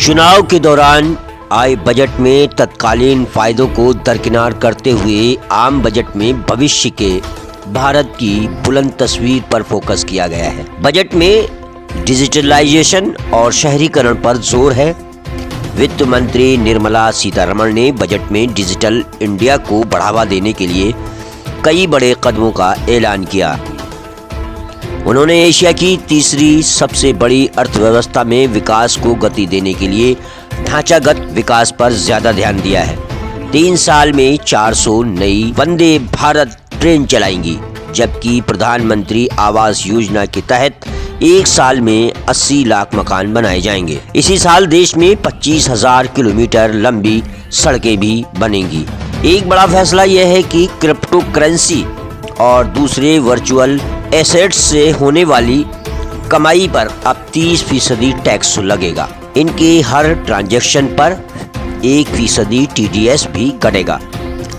चुनाव के दौरान आए बजट में तत्कालीन फायदों को दरकिनार करते हुए आम बजट में भविष्य के भारत की बुलंद तस्वीर पर फोकस किया गया है। बजट में डिजिटलाइजेशन और शहरीकरण पर जोर है। वित्त मंत्री निर्मला सीतारमण ने बजट में डिजिटल इंडिया को बढ़ावा देने के लिए कई बड़े कदमों का ऐलान किया। उन्होंने एशिया की तीसरी सबसे बड़ी अर्थव्यवस्था में विकास को गति देने के लिए ढांचागत विकास पर ज्यादा ध्यान दिया है। 3 साल में 400 नई वंदे भारत ट्रेन चलाएंगी, जबकि प्रधानमंत्री आवास योजना के तहत 1 साल में 80 लाख मकान बनाए जाएंगे। इसी साल देश में 25,000 किलोमीटर लंबी सड़कें भी बनेंगी। एक बड़ा फैसला यह है कि क्रिप्टो करेंसी और दूसरे वर्चुअल एसेट्स से होने वाली कमाई पर अब 30% टैक्स लगेगा। इनके हर ट्रांजैक्शन पर 1% TDS भी कटेगा।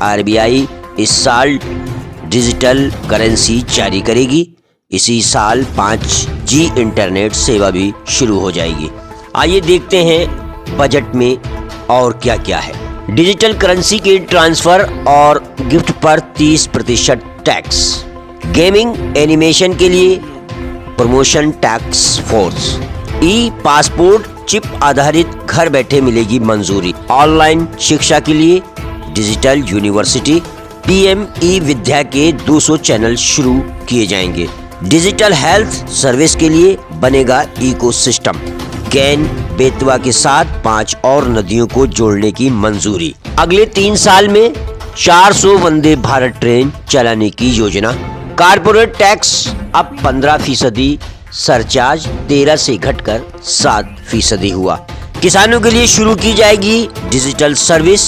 RBI इस साल डिजिटल करेंसी जारी करेगी। इसी साल 5G इंटरनेट सेवा भी शुरू हो जाएगी। आइए देखते हैं बजट में और क्या क्या है। डिजिटल करेंसी के ट्रांसफर और गिफ्ट पर 30% टैक्स। गेमिंग एनिमेशन के लिए प्रमोशन टैक्स फोर्स। ई पासपोर्ट चिप आधारित घर बैठे मिलेगी मंजूरी। ऑनलाइन शिक्षा के लिए डिजिटल यूनिवर्सिटी। PM ई विद्या के 200 चैनल शुरू किए जाएंगे। डिजिटल हेल्थ सर्विस के लिए बनेगा इकोसिस्टम। केन बेतवा के साथ 5 और नदियों को जोड़ने की मंजूरी। अगले 3 साल में 400 वंदे भारत ट्रेन चलाने की योजना। कारपोरेट टैक्स अब 15% सरचार्ज 13 से घटकर 7% हुआ। किसानों के लिए शुरू की जाएगी डिजिटल सर्विस।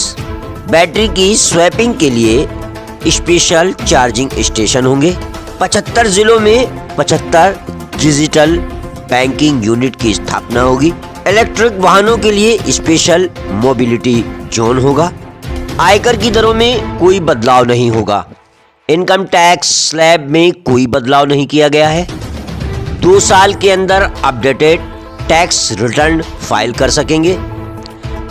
बैटरी की स्वैपिंग के लिए स्पेशल चार्जिंग स्टेशन होंगे। 75 जिलों में 75 डिजिटल बैंकिंग यूनिट की स्थापना होगी। इलेक्ट्रिक वाहनों के लिए स्पेशल मोबिलिटी जोन होगा। आयकर की दरों में कोई बदलाव नहीं होगा। इनकम टैक्स स्लैब में कोई बदलाव नहीं किया गया है। 2 साल के अंदर अपडेटेड टैक्स रिटर्न फाइल कर सकेंगे।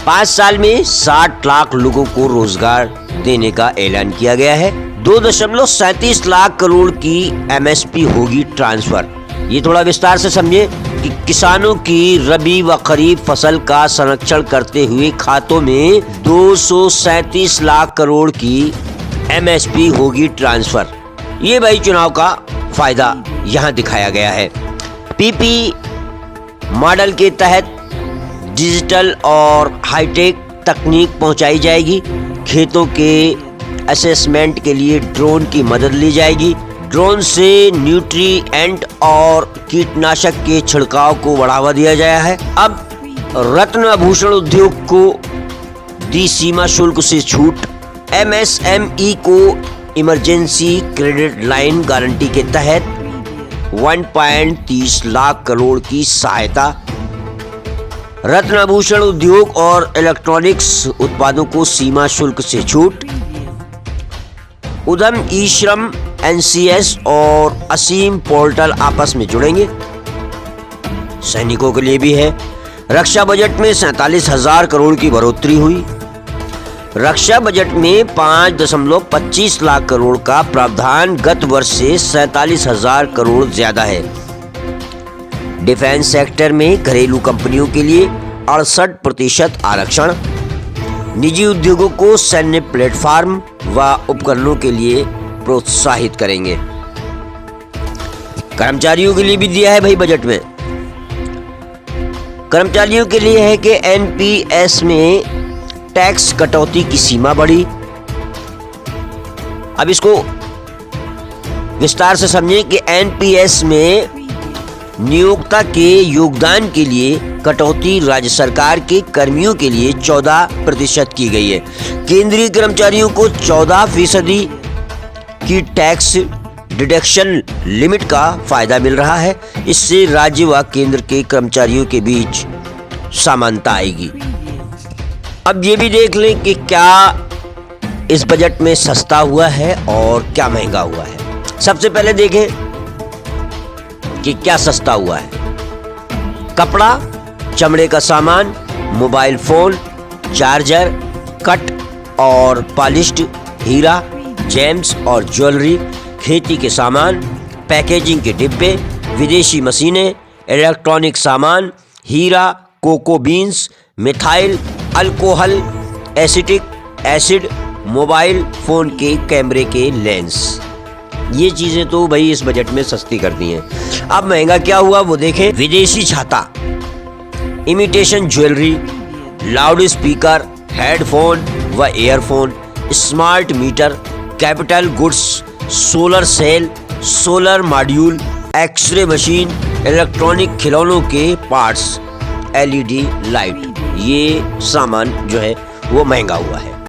5 साल में 60 लाख लोगों को रोजगार देने का ऐलान किया गया है। 2.37 लाख करोड़ की MSP होगी ट्रांसफर। ये थोड़ा विस्तार से समझे कि किसानों की रबी व खरीफ फसल का संरक्षण करते हुए खातों में 237 लाख करोड़ की MSP होगी ट्रांसफर। ये भाई चुनाव का फायदा यहाँ दिखाया गया है। PP मॉडल के तहत डिजिटल और हाईटेक तकनीक पहुंचाई जाएगी। खेतों के असेसमेंट के लिए ड्रोन की मदद ली जाएगी। ड्रोन से न्यूट्रिएंट और कीटनाशक के छिड़काव को बढ़ावा दिया गया है। अब रत्न आभूषण उद्योग को दी सीमा शुल्क से छूट। MSME को इमरजेंसी क्रेडिट लाइन गारंटी के तहत 1.30 लाख करोड़ की सहायता। रत्न आभूषण उद्योग और इलेक्ट्रॉनिक्स उत्पादों को सीमा शुल्क से छूट। उद्यम ई-श्रम NCS और असीम पोर्टल आपस में जुड़ेंगे। सैनिकों के लिए भी है। रक्षा बजट में 47,000 करोड़ की बढ़ोतरी हुई। रक्षा बजट में 5.25 लाख करोड़ का प्रावधान गत वर्ष से 47,000 करोड़ ज्यादा है। डिफेंस सेक्टर में घरेलू कंपनियों के लिए 68% आरक्षण। निजी उद्योगों को सैन्य प्लेटफॉर्म व उपकरणों के लिए प्रोत्साहित करेंगे। कर्मचारियों के लिए भी दिया है भाई बजट में। कर्मचारियों के लिए है कि NPS में टैक्स कटौती की सीमा बढ़ी। अब इसको विस्तार से समझें कि NPS में नियोक्ता के योगदान के लिए कटौती राज्य सरकार के कर्मियों के लिए 14% की गई है। केंद्रीय कर्मचारियों को 14% की टैक्स डिडक्शन लिमिट का फायदा मिल रहा है। इससे राज्य व केंद्र के कर्मचारियों के बीच समानता आएगी। अब ये भी देख लें कि क्या इस बजट में सस्ता हुआ है और क्या महंगा हुआ है। सबसे पहले देखें कि क्या सस्ता हुआ है। कपड़ा, चमड़े का सामान, मोबाइल फोन, चार्जर, कट और पॉलिश्ड हीरा, जेम्स और ज्वेलरी, खेती के सामान, पैकेजिंग के डिब्बे, विदेशी मशीनें, इलेक्ट्रॉनिक सामान, हीरा, cocoa beans, methyl alcohol, acetic acid, mobile phone के कैमरे के लेंस। ये चीज़ें तो भाई इस बजट में सस्ती कर दी हैं। अब महंगा क्या हुआ वो देखें। विदेशी छाता, imitation jewellery, loud speaker, headphone व earphone, smart meter, capital goods, solar cell, solar module, X ray machine, electronic खिलौनों के पार्ट्स, LED लाइट, ये सामान जो है वो महंगा हुआ है।